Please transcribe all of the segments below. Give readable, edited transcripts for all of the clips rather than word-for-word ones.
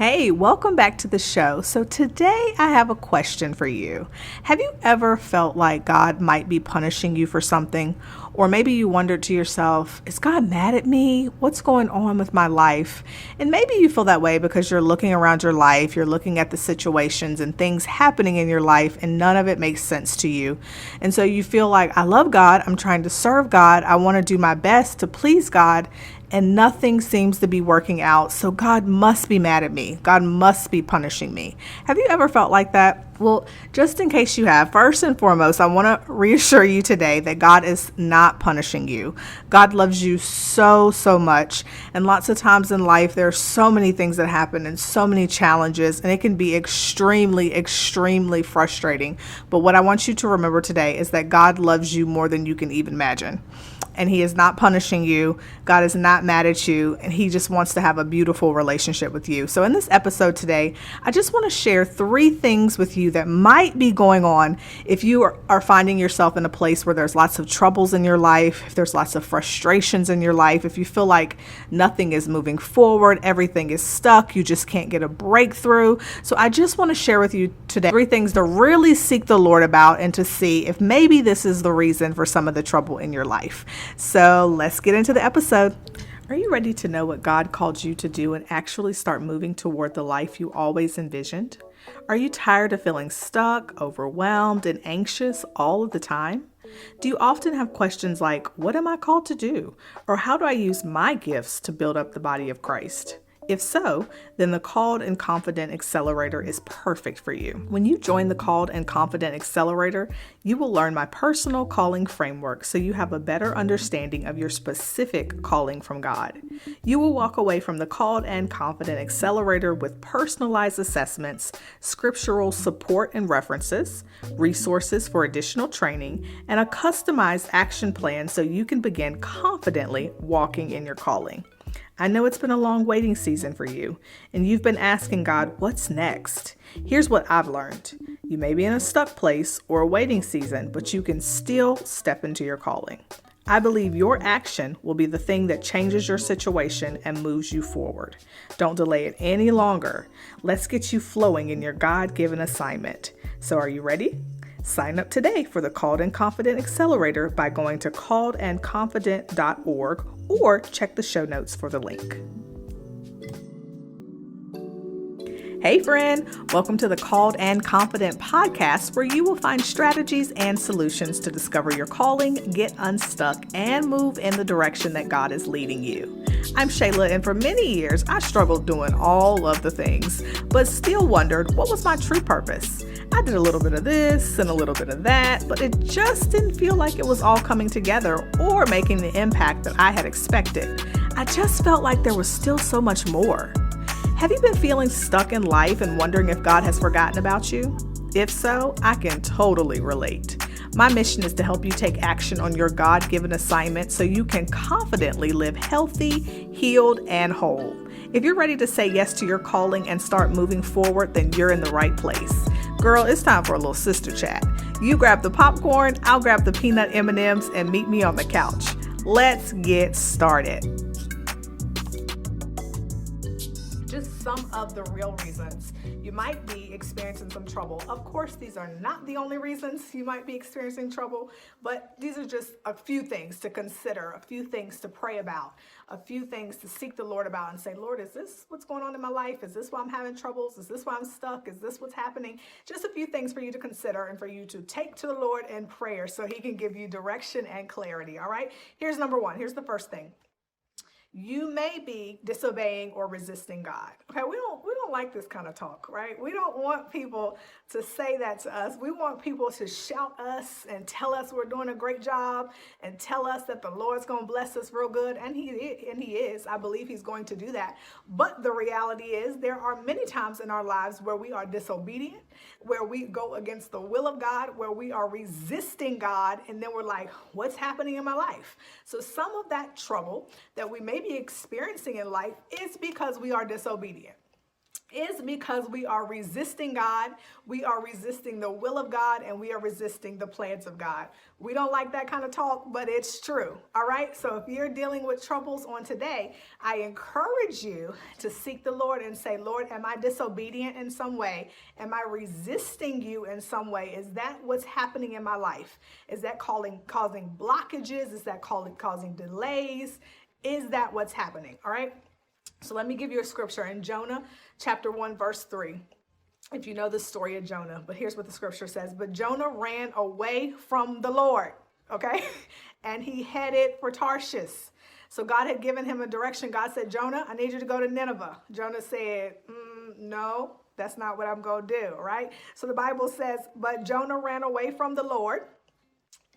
Hey, welcome back to the show. So, today I have a question for you. Have you ever felt like God might be punishing you for something? Or maybe you wondered to yourself, is God mad at me? What's going on with my life? And maybe you feel that way because you're looking around your life, you're looking at the situations and things happening in your life, and none of it makes sense to you. And so you feel like, I love God, I'm trying to serve God, I want to do my best to please God, and nothing seems to be working out. So God must be mad at me. God must be punishing me. Have you ever felt like that? Well, just in case you have, first and foremost, I want to reassure you today that God is not punishing you. God loves you so much. And lots of times in life, there are so many things that happen and so many challenges, and it can be extremely frustrating. But what I want you to remember today is that God loves you more than you can even imagine. And he is not punishing you. God is not mad at you. And he just wants to have a beautiful relationship with you. So in this episode today, I just want to share 3 things with you that might be going on if you are finding yourself in a place where there's lots of troubles in your life, if there's lots of frustrations in your life, if you feel like nothing is moving forward, everything is stuck, you just can't get a breakthrough. So I just want to share with you today 3 things to really seek the Lord about and to see if maybe this is the reason for some of the trouble in your life. So let's get into the episode. Are you ready to know what God called you to do and actually start moving toward the life you always envisioned? Are you tired of feeling stuck, overwhelmed, and anxious all of the time? Do you often have questions like, what am I called to do? Or how do I use my gifts to build up the body of Christ? If so, then the Called and Confident Accelerator is perfect for you. When you join the Called and Confident Accelerator, you will learn my personal calling framework so you have a better understanding of your specific calling from God. You will walk away from the Called and Confident Accelerator with personalized assessments, scriptural support and references, resources for additional training, and a customized action plan so you can begin confidently walking in your calling. I know it's been a long waiting season for you, and you've been asking God, what's next? Here's what I've learned. You may be in a stuck place or a waiting season, but you can still step into your calling. I believe your action will be the thing that changes your situation and moves you forward. Don't delay it any longer. Let's get you flowing in your God-given assignment. So are you ready? Sign up today for the Called and Confident Accelerator by going to calledandconfident.org or check the show notes for the link. Hey friend, welcome to the Called and Confident podcast, where you will find strategies and solutions to discover your calling, get unstuck, and move in the direction that God is leading you. I'm Shayla, and for many years, I struggled doing all of the things, but still wondered what was my true purpose. I did a little bit of this and a little bit of that, but it just didn't feel like it was all coming together or making the impact that I had expected. I just felt like there was still so much more. Have you been feeling stuck in life and wondering if God has forgotten about you? If so, I can totally relate. My mission is to help you take action on your God-given assignment so you can confidently live healthy, healed, and whole. If you're ready to say yes to your calling and start moving forward, then you're in the right place. Girl, it's time for a little sister chat. You grab the popcorn, I'll grab the peanut M&Ms, and meet me on the couch. Let's get started. Just some of the real reasons you might be experiencing some trouble. Of course, these are not the only reasons you might be experiencing trouble, but these are just a few things to consider, a few things to pray about, a few things to seek the Lord about and say, Lord, is this what's going on in my life? Is this why I'm having troubles? Is this why I'm stuck? Is this what's happening? Just a few things for you to consider and for you to take to the Lord in prayer so he can give you direction and clarity. All right. Here's number 1. Here's the first thing. You may be disobeying or resisting God. Okay, we don't like this kind of talk, right? We don't want people to say that to us. We want people to shout us and tell us we're doing a great job and tell us that the Lord's going to bless us real good, and he is. I believe he's going to do that. But the reality is there are many times in our lives where we are disobedient, where we go against the will of God, where we are resisting God, and then we're like, what's happening in my life? So some of that trouble that we may be experiencing in life is because we are disobedient. is because we are resisting God, we are resisting the will of God, and we are resisting the plans of God. We don't like that kind of talk, but it's true. All right. So if you're dealing with troubles on today, I encourage you to seek the Lord and say, Lord, am I disobedient in some way? Am I resisting you in some way? Is that what's happening in my life? Is that causing blockages? Is that causing delays? Is that what's happening? All right. So let me give you a scripture in Jonah chapter 1, verse 3. If you know the story of Jonah, but here's what the scripture says. But Jonah ran away from the Lord, okay? And he headed for Tarshish. So God had given him a direction. God said, Jonah, I need you to go to Nineveh. Jonah said, no, that's not what I'm going to do, right? So the Bible says, but Jonah ran away from the Lord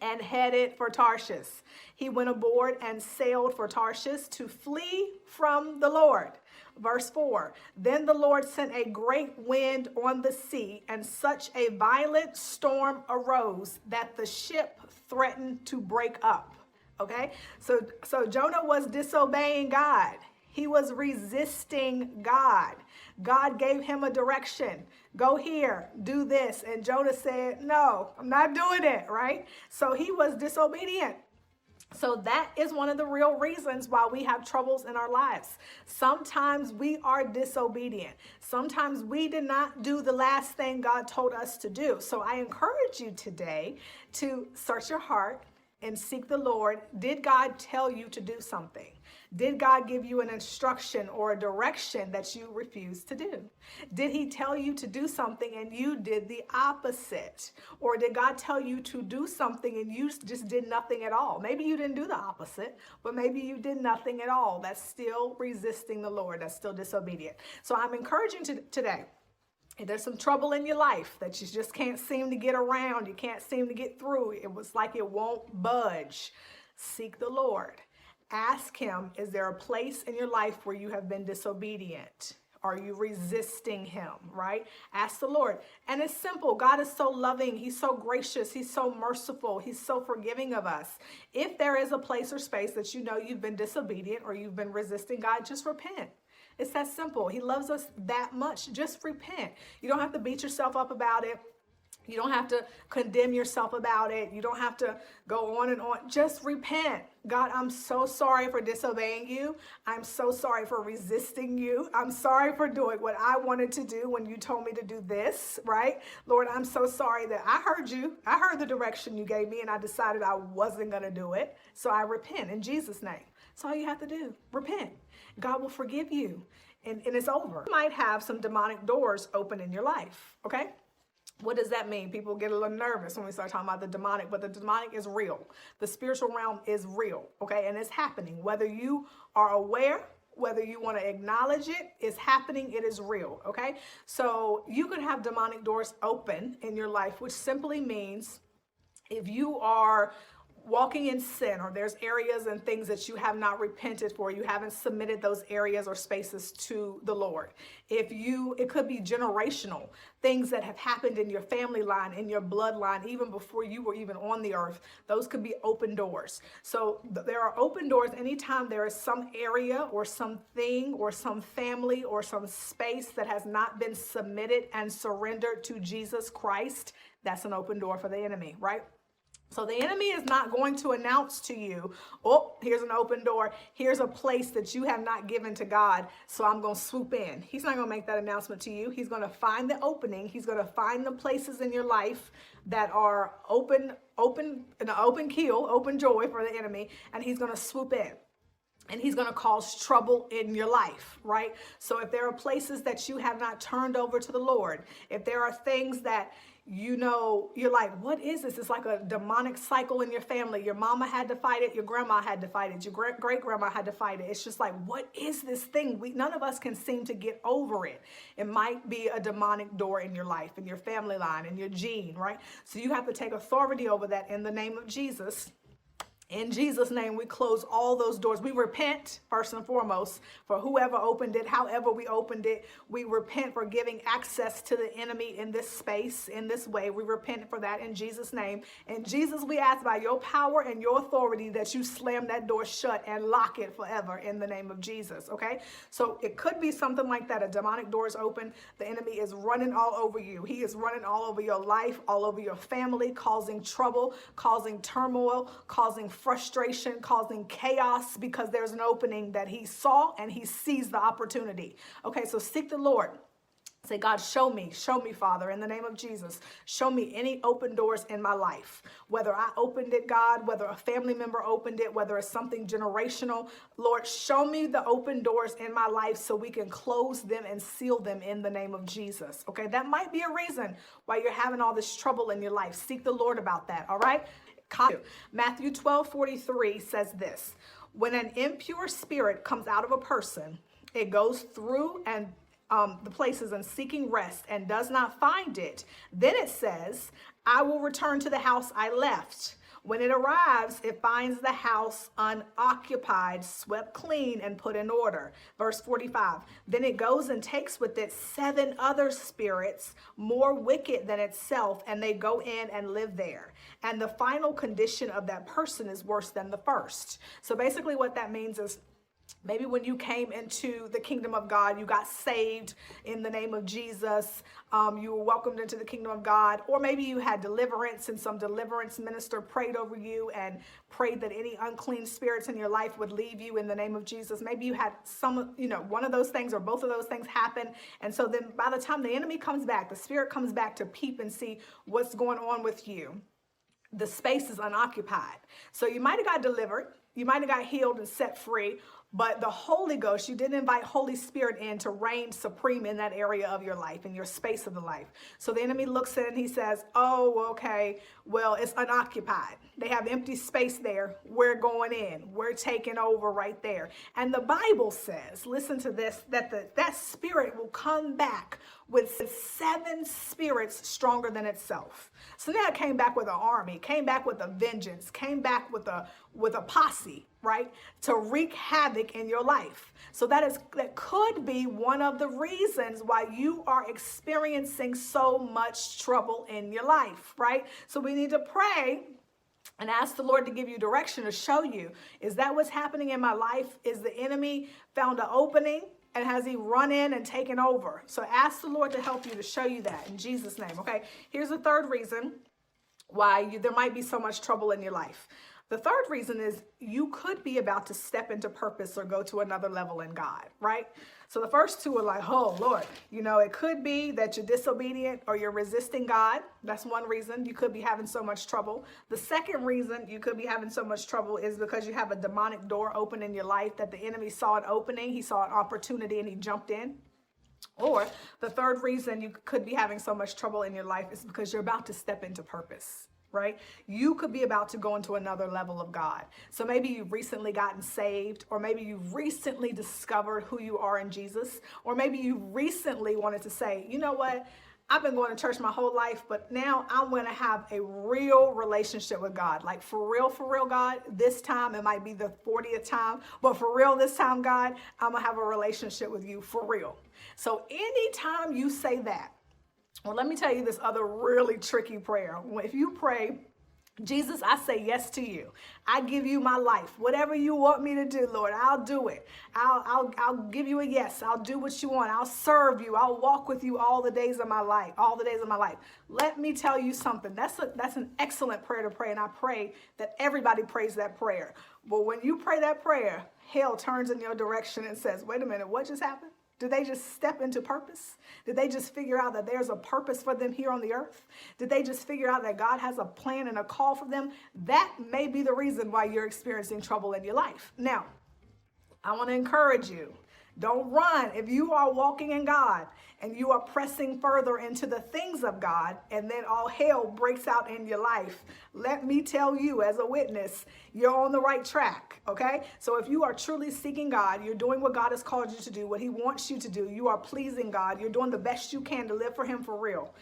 and headed for Tarshish. He went aboard and sailed for Tarshish to flee from the Lord. Verse 4, then the Lord sent a great wind on the sea, and such a violent storm arose that the ship threatened to break up. Okay, so Jonah was disobeying God. He was resisting God. God gave him a direction. Go here, do this. And Jonah said, no, I'm not doing it, right? So he was disobedient. So that is one of the real reasons why we have troubles in our lives. Sometimes we are disobedient. Sometimes we did not do the last thing God told us to do. So I encourage you today to search your heart and seek the Lord. Did God tell you to do something? Did God give you an instruction or a direction that you refused to do? Did he tell you to do something and you did the opposite? Or did God tell you to do something and you just did nothing at all? Maybe you didn't do the opposite, but maybe you did nothing at all. That's still resisting the Lord. That's still disobedient. So I'm encouraging today. If there's some trouble in your life that you just can't seem to get around, you can't seem to get through, it was like it won't budge, seek the Lord. Ask him, is there a place in your life where you have been disobedient? Are you resisting him, right? Ask the Lord. And it's simple. God is so loving. He's so gracious. He's so merciful. He's so forgiving of us. If there is a place or space that you know you've been disobedient or you've been resisting God, just repent. It's that simple. He loves us that much. Just repent. You don't have to beat yourself up about it. You don't have to condemn yourself about it. You don't have to go on and on. Just repent. God, I'm so sorry for disobeying you. I'm so sorry for resisting you. I'm sorry for doing what I wanted to do when you told me to do this, right? Lord, I'm so sorry that I heard you. I heard the direction you gave me and I decided I wasn't going to do it. So I repent in Jesus' name. That's all you have to do. Repent. God will forgive you and it's over. You might have some demonic doors open in your life, okay? What does that mean? People get a little nervous when we start talking about the demonic, but the demonic is real. The spiritual realm is real, okay? And it's happening. Whether you are aware, whether you want to acknowledge it, it's happening, it is real, okay? So you could have demonic doors open in your life, which simply means if you are walking in sin or there's areas and things that you have not repented for, you haven't submitted those areas or spaces to the Lord. It could be generational things that have happened in your family line, in your bloodline, even before you were even on the earth. Those could be open doors. So there are open doors anytime there is some area or something or some family or some space that has not been submitted and surrendered to Jesus Christ. That's an open door for the enemy, right? So the enemy is not going to announce to you, oh, here's an open door. Here's a place that you have not given to God, so I'm going to swoop in. He's not going to make that announcement to you. He's going to find the opening. He's going to find the places in your life that are open keel, open joy for the enemy, and he's going to swoop in. And he's going to cause trouble in your life, right? So if there are places that you have not turned over to the Lord, if there are things that you know, you're like, what is this? It's like a demonic cycle in your family. Your mama had to fight it. Your grandma had to fight it. Your great-grandma had to fight it. It's just like, what is this thing? None of us can seem to get over it. It might be a demonic door in your life, in your family line, in your gene, right? So you have to take authority over that in the name of Jesus. In Jesus' name, we close all those doors. We repent, first and foremost, for whoever opened it, however we opened it. We repent for giving access to the enemy in this space, in this way. We repent for that in Jesus' name. And Jesus, we ask by your power and your authority that you slam that door shut and lock it forever in the name of Jesus, okay? So it could be something like that. A demonic door is open. The enemy is running all over you. He is running all over your life, all over your family, causing trouble, causing turmoil, causing frustration, causing chaos, because there's an opening that he saw and he sees the opportunity. Okay, so seek the Lord. Say, God, show me, Father, in the name of Jesus. Show me any open doors in my life. Whether I opened it, God, whether a family member opened it, whether it's something generational. Lord, show me the open doors in my life so we can close them and seal them in the name of Jesus. Okay, that might be a reason why you're having all this trouble in your life. Seek the Lord about that, all right? Matthew 12:43 says this: when an impure spirit comes out of a person, it goes through and the places and seeking rest and does not find it. Then it says, I will return to the house I left. When it arrives, it finds the house unoccupied, swept clean, and put in order. Verse 45, then it goes and takes with it 7 other spirits more wicked than itself, and they go in and live there. And the final condition of that person is worse than the first. So basically what that means is, maybe when you came into the kingdom of God, you got saved in the name of Jesus. You were welcomed into the kingdom of God. Or maybe you had deliverance and some deliverance minister prayed over you and prayed that any unclean spirits in your life would leave you in the name of Jesus. Maybe you had some, one of those things or both of those things happen. And so then by the time the enemy comes back, the spirit comes back to peep and see what's going on with you, the space is unoccupied. So you might have got delivered. You might have got healed and set free, but the Holy Ghost, you didn't invite Holy Spirit in to reign supreme in that area of your life, in your space of the life. So the enemy looks at it and he says, oh, okay, well, it's unoccupied. They have empty space there. We're going in. We're taking over right there. And the Bible says, listen to this, that spirit will come back with 7 spirits stronger than itself. So now it came back with an army, came back with a vengeance, came back with a posse, right, to wreak havoc in your life. So that could be one of the reasons why you are experiencing so much trouble in your life, right? So we need to pray and ask the Lord to give you direction, to show you, is that what's happening in my life? Is the enemy found an opening? And has he run in and taken over? So ask the Lord to help you, to show you that in Jesus' name. Okay, here's the third reason why there might be so much trouble in your life. The third reason is you could be about to step into purpose or go to another level in God, right? So the first two are like, oh, Lord, it could be that you're disobedient or you're resisting God. That's one reason you could be having so much trouble. The second reason you could be having so much trouble is because you have a demonic door open in your life, that the enemy saw an opening, he saw an opportunity, and he jumped in. Or the third reason you could be having so much trouble in your life is because you're about to step into purpose. Right? You could be about to go into another level of God. So maybe you've recently gotten saved, or maybe you've recently discovered who you are in Jesus, or maybe you recently wanted to say, you know what? I've been going to church my whole life, but now I'm going to have a real relationship with God. Like for real, God, this time, it might be the 40th time, but for real this time, God, I'm going to have a relationship with you for real. So anytime you say that, well, let me tell you this other really tricky prayer. If you pray, Jesus, I say yes to you. I give you my life. Whatever you want me to do, Lord, I'll do it. I'll give you a yes. I'll do what you want. I'll serve you. I'll walk with you all the days of my life. All the days of my life. Let me tell you something. That's an excellent prayer to pray, and I pray that everybody prays that prayer. But when you pray that prayer, hell turns in your direction and says, wait a minute, what just happened? Did they just step into purpose? Did they just figure out that there's a purpose for them here on the earth? Did they just figure out that God has a plan and a call for them? That may be the reason why you're experiencing trouble in your life. Now, I want to encourage you. Don't run. If you are walking in God and you are pressing further into the things of God, and then all hell breaks out in your life, let me tell you as a witness, you're on the right track, okay? So if you are truly seeking God, you're doing what God has called you to do, what he wants you to do, you are pleasing God, you're doing the best you can to live for him for real.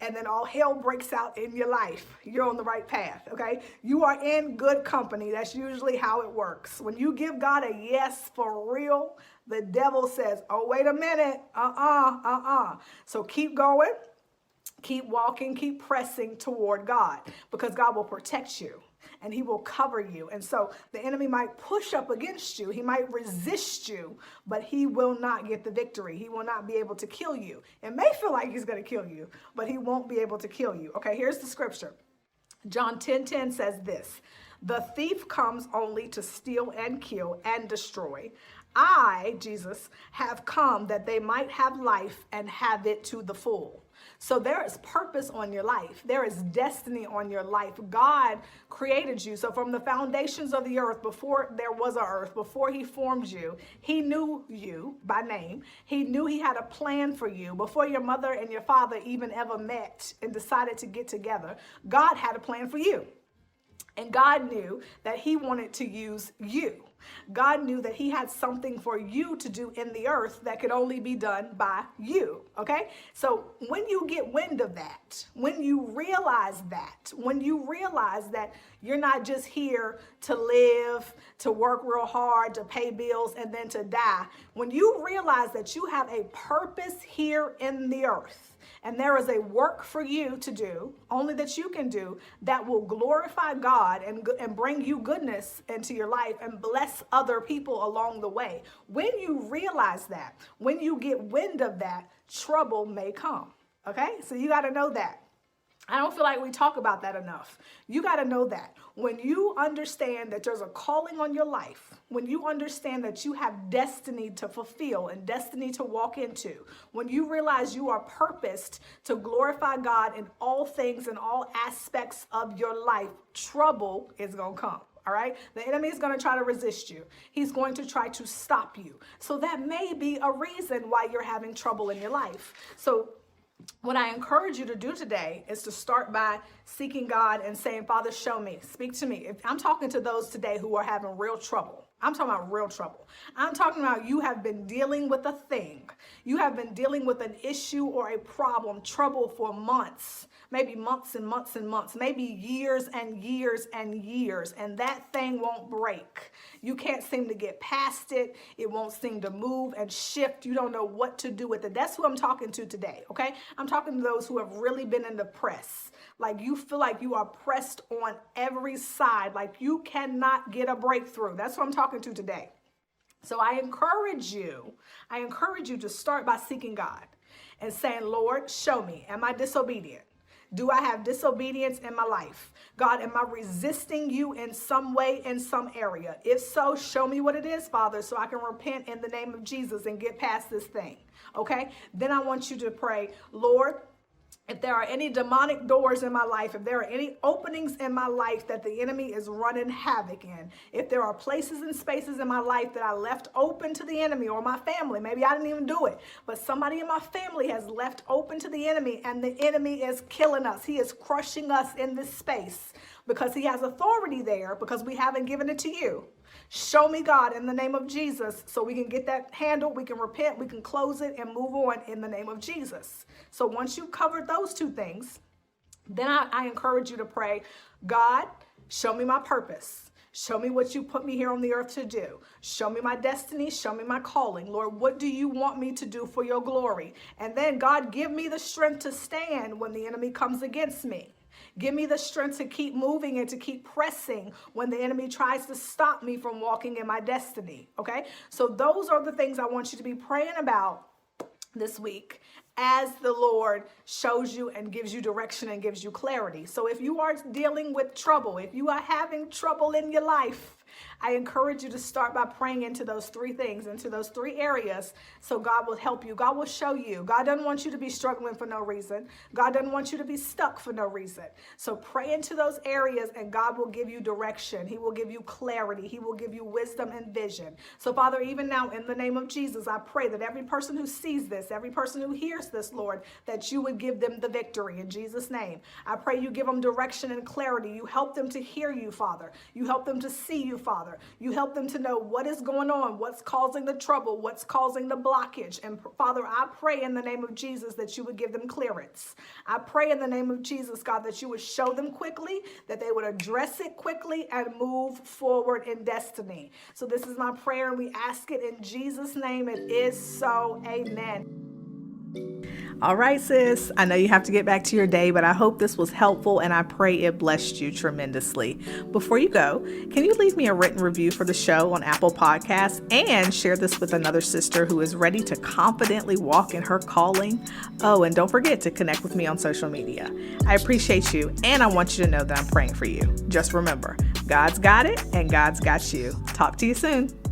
and then all hell breaks out in your life, you're on the right path, okay? You are in good company. That's usually how it works. When you give God a yes for real, the devil says, oh, wait a minute, So keep going, keep walking, keep pressing toward God, because God will protect you and he will cover you. And so the enemy might push up against you. He might resist you, but he will not get the victory. He will not be able to kill you. It may feel like he's going to kill you, but he won't be able to kill you. Okay, here's the scripture. John 10:10 says this: the thief comes only to steal and kill and destroy. I, Jesus, have come that they might have life and have it to the full. So there is purpose on your life. There is destiny on your life. God created you. So from the foundations of the earth, before there was an earth, before he formed you, he knew you by name. He knew he had a plan for you. Before your mother and your father even ever met and decided to get together, God had a plan for you. And God knew that he wanted to use you. God knew that he had something for you to do in the earth that could only be done by you, okay? So when you get wind of that, when you realize that you're not just here to live, to work real hard, to pay bills, and then to die, when you realize that you have a purpose here in the earth, and there is a work for you to do, only that you can do, that will glorify God and bring you goodness into your life and bless other people along the way. When you realize that, when you get wind of that, trouble may come. Okay? So you got to know that. I don't feel like we talk about that enough. You got to know that. When you understand that there's a calling on your life, when you understand that you have destiny to fulfill and destiny to walk into, when you realize you are purposed to glorify God in all things and all aspects of your life, trouble is going to come. All right. The enemy is going to try to resist you. He's going to try to stop you. So that may be a reason why you're having trouble in your life. So what I encourage you to do today is to start by seeking God and saying, Father, show me, speak to me. If I'm talking to those today who are having real trouble, I'm talking about real trouble. I'm talking about you have been dealing with a thing. You have been dealing with an issue or a problem, trouble for months, maybe months and months and months, maybe years and years and years, and that thing won't break. You can't seem to get past it. It won't seem to move and shift. You don't know what to do with it. That's who I'm talking to today, okay? I'm talking to those who have really been in the press. Like you feel like you are pressed on every side, like you cannot get a breakthrough. That's what I'm talking to today. So I encourage you to start by seeking God and saying, Lord, show me, am I disobedient? Do I have disobedience in my life? God, am I resisting you in some way, in some area? If so, show me what it is, Father, so I can repent in the name of Jesus and get past this thing, okay? Then I want you to pray, Lord, if there are any demonic doors in my life, if there are any openings in my life that the enemy is running havoc in, if there are places and spaces in my life that I left open to the enemy or my family, maybe I didn't even do it, but somebody in my family has left open to the enemy and the enemy is killing us. He is crushing us in this space because he has authority there because we haven't given it to you. Show me, God, in the name of Jesus, so we can get that handled, we can repent, we can close it and move on in the name of Jesus. So once you've covered those two things, then I encourage you to pray, God, show me my purpose. Show me what you put me here on the earth to do. Show me my destiny. Show me my calling. Lord, what do you want me to do for your glory? And then, God, give me the strength to stand when the enemy comes against me. Give me the strength to keep moving and to keep pressing when the enemy tries to stop me from walking in my destiny, okay? So those are the things I want you to be praying about this week as the Lord shows you and gives you direction and gives you clarity. So if you are dealing with trouble, if you are having trouble in your life, I encourage you to start by praying into those three things, into those three areas, so God will help you. God will show you. God doesn't want you to be struggling for no reason. God doesn't want you to be stuck for no reason. So pray into those areas and God will give you direction. He will give you clarity. He will give you wisdom and vision. So Father, even now in the name of Jesus, I pray that every person who sees this, every person who hears this, Lord, that you would give them the victory in Jesus' name. I pray you give them direction and clarity. You help them to hear you, Father. You help them to see you, Father. Father. You help them to know what is going on, what's causing the trouble, what's causing the blockage. And Father, I pray in the name of Jesus that you would give them clearance. I pray in the name of Jesus, God, that you would show them quickly, that they would address it quickly and move forward in destiny. So this is my prayer, and we ask it in Jesus' name. It is so. Amen. All right, sis. I know you have to get back to your day, but I hope this was helpful and I pray it blessed you tremendously. Before you go, can you leave me a written review for the show on Apple Podcasts and share this with another sister who is ready to confidently walk in her calling? Oh, and don't forget to connect with me on social media. I appreciate you, and I want you to know that I'm praying for you. Just remember, God's got it and God's got you. Talk to you soon.